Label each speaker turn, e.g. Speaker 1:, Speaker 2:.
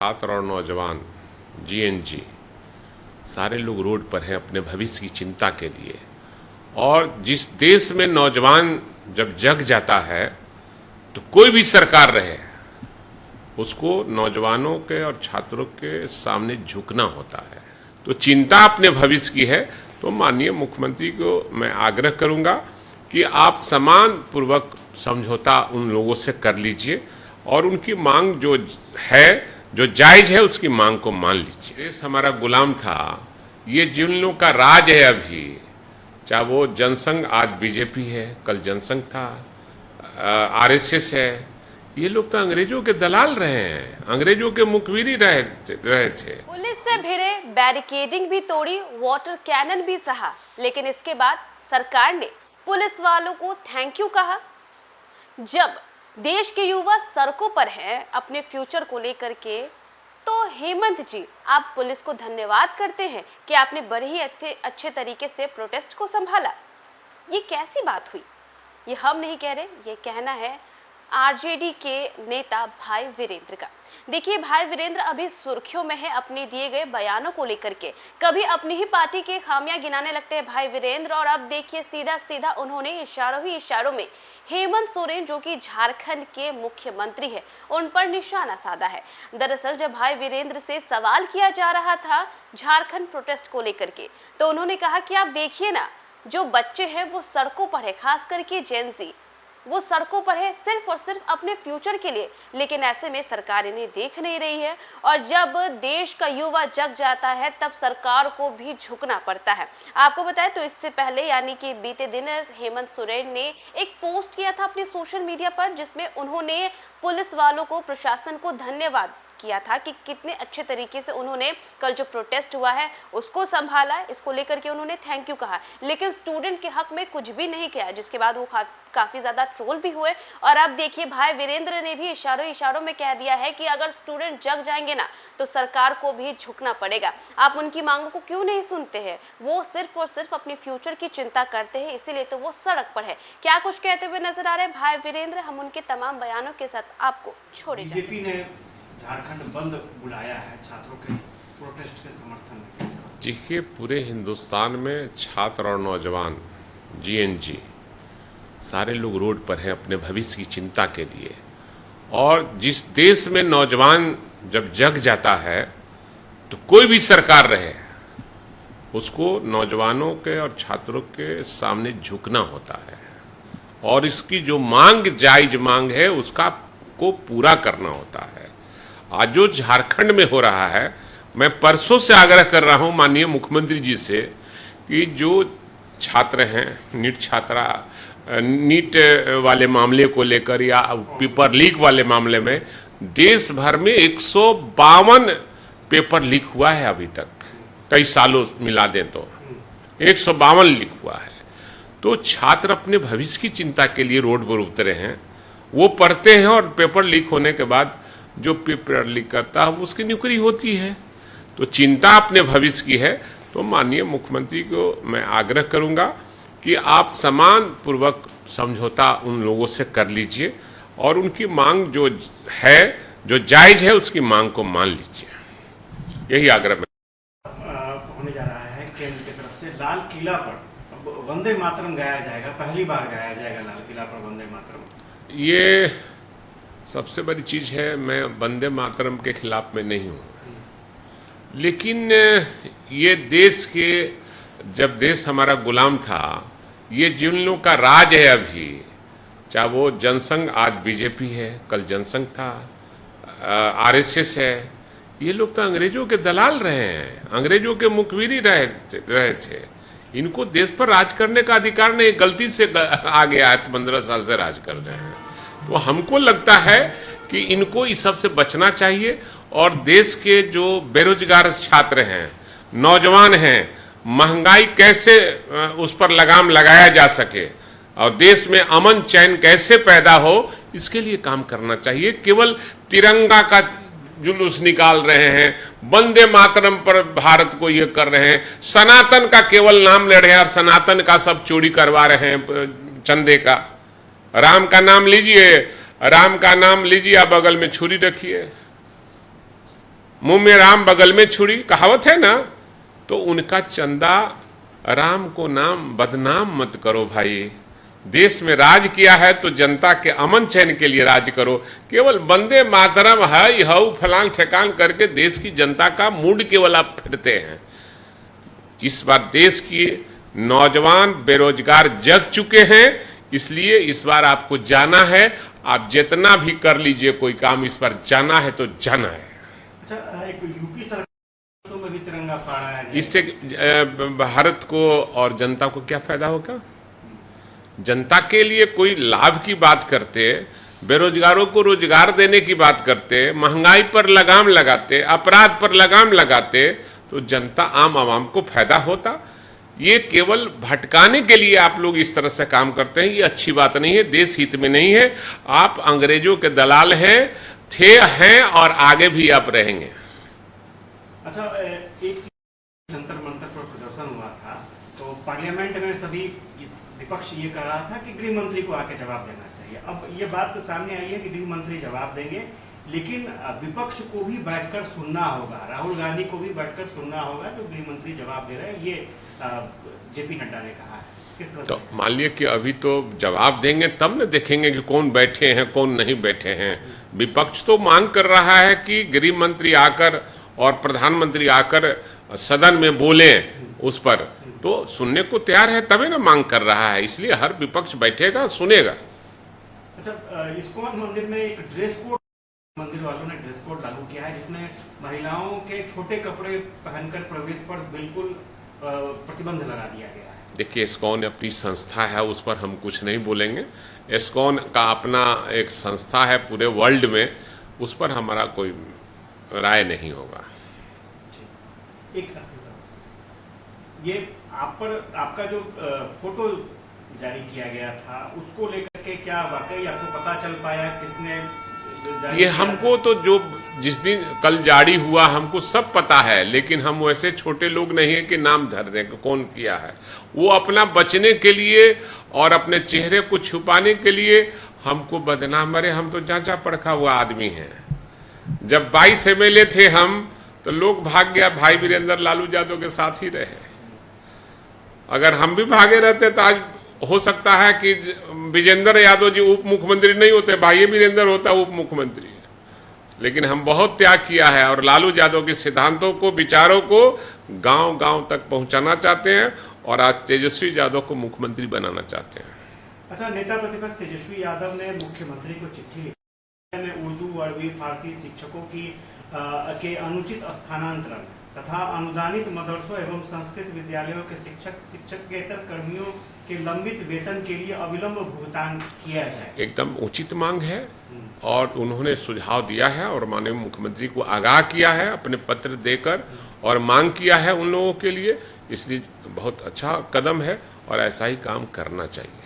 Speaker 1: छात्र और नौजवान जीएनजी सारे लोग रोड पर हैं अपने भविष्य की चिंता के लिए। और जिस देश में नौजवान जब जग जाता है तो कोई भी सरकार रहे उसको नौजवानों के और छात्रों के सामने झुकना होता है। तो चिंता अपने भविष्य की है तो माननीय मुख्यमंत्री को मैं आग्रह करूंगा कि आप सम्मान पूर्वक समझौता उन लोगों से कर लीजिए और उनकी मांग जो है, जो जायज़ है, उसकी मांग को मान लीजिए। देश हमारा गुलाम था, ये जिन लोगों का राज है अभी, चाहे वो जनसंघ, आज बीजेपी है, कल जनसंघ था, आरएसएस है, ये लोग तो अंग्रेजों के दलाल रहे हैं, अंग्रेजों के मुखबिर ही रहे थे।
Speaker 2: पुलिस से भिड़े, बैरिकेडिंग भी तोड़ी, वाटर कैनन भी सहा, लेकिन इसके बाद सरकार ने पुलिस वालों को थैंक यू कहा। जब देश के युवा सड़कों पर हैं अपने फ्यूचर को लेकर के, तो हेमंत जी आप पुलिस को धन्यवाद करते हैं कि आपने बड़े ही अच्छे तरीके से प्रोटेस्ट को संभाला। ये कैसी बात हुई? ये हम नहीं कह रहे, ये कहना है आरजेडी के नेता भाई वीरेंद्र का। देखिए, भाई वीरेंद्र अभी सुर्खियों में है अपने दिए गए बयानों को लेकर के। कभी अपनी ही पार्टी के खामियां गिनाने लगते हैं भाई वीरेंद्र, और अब देखिए सीधा सीधा उन्होंने इशारों ही इशारों में हेमंत सोरेन, जो कि झारखंड के मुख्यमंत्री है, उन पर निशाना साधा है। दरअसल जब भाई वीरेंद्र से सवाल किया जा रहा था झारखंड प्रोटेस्ट को लेकर के, तो उन्होंने कहा कि आप देखिए ना, जो बच्चे हैं वो सड़कों पर है, खास करके जेनजी, वो सड़कों पर है सिर्फ और सिर्फ अपने फ्यूचर के लिए, लेकिन ऐसे में सरकार इन्हें देख नहीं रही है। और जब देश का युवा जग जाता है तब सरकार को भी झुकना पड़ता है। आपको बताएं तो इससे पहले यानी कि बीते दिन हेमंत सोरेन ने एक पोस्ट किया था अपने सोशल मीडिया पर, जिसमें उन्होंने पुलिस वालों को, प्रशासन को धन्यवाद किया था कि कितने अच्छे तरीके से उन्होंने कल जो प्रोटेस्ट हुआ है उसको संभाला। इसको लेकर के उन्होंने थैंक यू कहा, लेकिन स्टूडेंट के हक में कुछ भी नहीं किया, जिसके बाद वो काफी ज्यादा ट्रोल भी हुए। और अब देखिए भाई वीरेंद्र ने भी इशारों में कह दिया है कि अगर स्टूडेंट जग जाएंगे ना तो सरकार को भी झुकना पड़ेगा। आप उनकी मांगों को क्यों नहीं सुनते हैं? वो सिर्फ और सिर्फ अपने फ्यूचर की चिंता करते हैं, इसीलिए तो वो सड़क पर है। क्या कुछ कहते हुए नजर आ रहे हैं भाई वीरेंद्र, हम उनके तमाम बयानों के साथ आपको छोड़े जाते हैं।
Speaker 3: झारखंड बंद बुलाया है छात्रों के प्रोटेस्ट के समर्थन में, किस तरह?
Speaker 1: देखिए, पूरे हिंदुस्तान में छात्र और नौजवान जीएनजी सारे लोग रोड पर हैं अपने भविष्य की चिंता के लिए। और जिस देश में नौजवान जब जग जाता है तो कोई भी सरकार रहे उसको नौजवानों के और छात्रों के सामने झुकना होता है और इसकी जो मांग, जायज मांग है, उसका को पूरा करना होता है। आज जो झारखंड में हो रहा है, मैं परसों से आग्रह कर रहा हूं माननीय मुख्यमंत्री जी से कि जो छात्र हैं, नीट वाले मामले को लेकर या पेपर लीक वाले मामले में, देश भर में 152 पेपर लीक हुआ है अभी तक, कई सालों मिला दें तो 152 लीक हुआ है। तो छात्र अपने भविष्य की चिंता के लिए रोड पर उतरे हैं। वो पढ़ते हैं और पेपर लीक होने के बाद जो पेपर लीक करता है उसकी नौकरी होती है। तो चिंता अपने भविष्य की है तो माननीय मुख्यमंत्री को मैं आग्रह करूंगा कि आप सम्मान पूर्वक समझौता उन लोगों से कर लीजिए और उनकी मांग जो है, जो जायज है, उसकी मांग को मान लीजिए। यही आग्रह
Speaker 3: होने जा रहा है केंद्र की तरफ से। लाल किला पर वंदे मातरम गाया जाएगा, पहली बार गाया जाएगा लाल किला पर वंदे मातरम।
Speaker 1: ये सबसे बड़ी चीज है। मैं वंदे मातरम के खिलाफ में नहीं हूं, लेकिन ये देश के, जब देश हमारा गुलाम था, ये जिन लोगों का राज है अभी, चाहे वो जनसंघ, आज बीजेपी है, कल जनसंघ था, आरएसएस है, ये लोग तो अंग्रेजों के दलाल रहे हैं, अंग्रेजों के मुखबिर ही रहे थे। इनको देश पर राज करने का अधिकार नहीं, गलती से आ गया है, 15 साल से राज कर रहे हैं। तो हमको लगता है कि इनको इस सब से बचना चाहिए और देश के जो बेरोजगार छात्र हैं, नौजवान हैं, महंगाई कैसे उस पर लगाम लगाया जा सके और देश में अमन चैन कैसे पैदा हो, इसके लिए काम करना चाहिए। केवल तिरंगा का जुलूस निकाल रहे हैं, वंदे मातरम पर भारत को ये कर रहे हैं, सनातन का केवल नाम ले रहे हैं और सनातन का सब चोरी करवा रहे हैं चंदे का। राम का नाम लीजिए, राम का नाम लीजिए, आप बगल में छुरी रखिए। मुंह में राम बगल में छुरी, कहावत है ना। तो उनका चंदा, राम को नाम बदनाम मत करो भाई। देश में राज किया है तो जनता के अमन चैन के लिए राज करो। केवल वंदे मातरम है हऊ फलांग ठेकान करके देश की जनता का मूड केवल आप फिरते हैं। इस बार देश की नौजवान बेरोजगार जग चुके हैं, इसलिए इस बार आपको जाना है। आप जितना भी कर लीजिए कोई काम, इस बार जाना है तो जाना है।
Speaker 3: अच्छा, एक यूपी सरकार में भी तिरंगा फहराया गया,
Speaker 1: इससे भारत को और जनता को क्या फायदा होगा? जनता के लिए कोई लाभ की बात करते, बेरोजगारों को रोजगार देने की बात करते, महंगाई पर लगाम लगाते, अपराध पर लगाम लगाते, तो जनता आम आवाम को फायदा होता। ये केवल भटकाने के लिए आप लोग इस तरह से काम करते हैं, ये अच्छी बात नहीं है, देश हित में नहीं है। आप अंग्रेजों के दलाल हैं, थे, हैं और आगे भी आप रहेंगे।
Speaker 3: अच्छा, एक जंतर मंतर पर प्रदर्शन हुआ था, तो पार्लियामेंट में सभी विपक्ष ये कह रहा था कि गृह मंत्री को आके जवाब देना चाहिए। अब ये बात तो सामने आई है कि गृह मंत्री जवाब देंगे, लेकिन विपक्ष को भी बैठकर सुनना होगा, राहुल गांधी को भी बैठकर सुनना होगा जो गृह मंत्री जवाब दे रहे हैं, ये जेपी नड्डा ने कहा है। किस तरह? तो
Speaker 1: मान लिया कि अभी तो जवाब देंगे तब न देखेंगे कि कौन बैठे हैं कौन नहीं बैठे हैं। विपक्ष तो मांग कर रहा है कि गृह मंत्री आकर और प्रधानमंत्री आकर सदन में बोले उस पर, तो सुनने को तैयार है तभी ना मांग कर रहा है, इसलिए हर विपक्ष बैठेगा सुनेगा।
Speaker 3: अच्छा, इस्कॉन मंदिर में एक ड्रेस कोड, मंदिर वालों ने ड्रेस कोड लागू किया है जिसमें महिलाओं के छोटे कपड़े पहनकर प्रवेश पर बिल्कुल प्रतिबंध लगा दिया गया है।
Speaker 1: देखिए, इस्कॉन अपनी संस्था है, उस पर हम कुछ नहीं बोलेंगे। इस्कॉन का अपना एक संस्था है पूरे वर्ल्ड में, उस पर हमारा कोई राय नहीं होगा।
Speaker 3: एक ये आप पर आपका जो फोटो जारी किया गया था, उसको लेकर के क्या वाकई आपको पता चल पाया किसने जारी
Speaker 1: ये
Speaker 3: किया?
Speaker 1: हमको तो जो जिस दिन कल जारी हुआ हमको सब पता है, लेकिन हम वैसे छोटे लोग नहीं है कि नाम धर दें कि कौन किया है। वो अपना बचने के लिए और अपने चेहरे को छुपाने के लिए हमको बदनाम, अरे हम तो जांचा परखा हुआ आदमी हैं। जब 22 MLA थे हम, तो लोग भाग गया, भाई वीरेंद्र लालू यादव के साथ ही रहे। अगर हम भी भागे रहते तो आज हो सकता है कि विजेंद्र यादव जी उप मुख्यमंत्री नहीं होते, भाई वीरेंद्र होता उप मुख्यमंत्री। लेकिन हम बहुत त्याग किया है और लालू यादव के सिद्धांतों को, विचारों को गांव गांव तक पहुंचाना चाहते हैं और आज तेजस्वी यादव को मुख्यमंत्री बनाना चाहते हैं।
Speaker 3: अच्छा, नेता प्रतिपक्ष तेजस्वी यादव ने मुख्यमंत्री को चिट्ठी लिखी में उर्दू, अरबी, फारसी शिक्षकों की के अनुचित स्थानांतरण तथा अनुदानित मदरसों एवं संस्कृत विद्यालयों के शिक्षकेतर कर्मियों के लंबित वेतन के लिए अविलंब भुगतान किया जाए।
Speaker 1: एकदम उचित मांग है और उन्होंने सुझाव दिया है और माननीय मुख्यमंत्री को आगाह किया है अपने पत्र देकर और मांग किया है उन लोगों के लिए, इसलिए बहुत अच्छा कदम है और ऐसा ही काम करना चाहिए।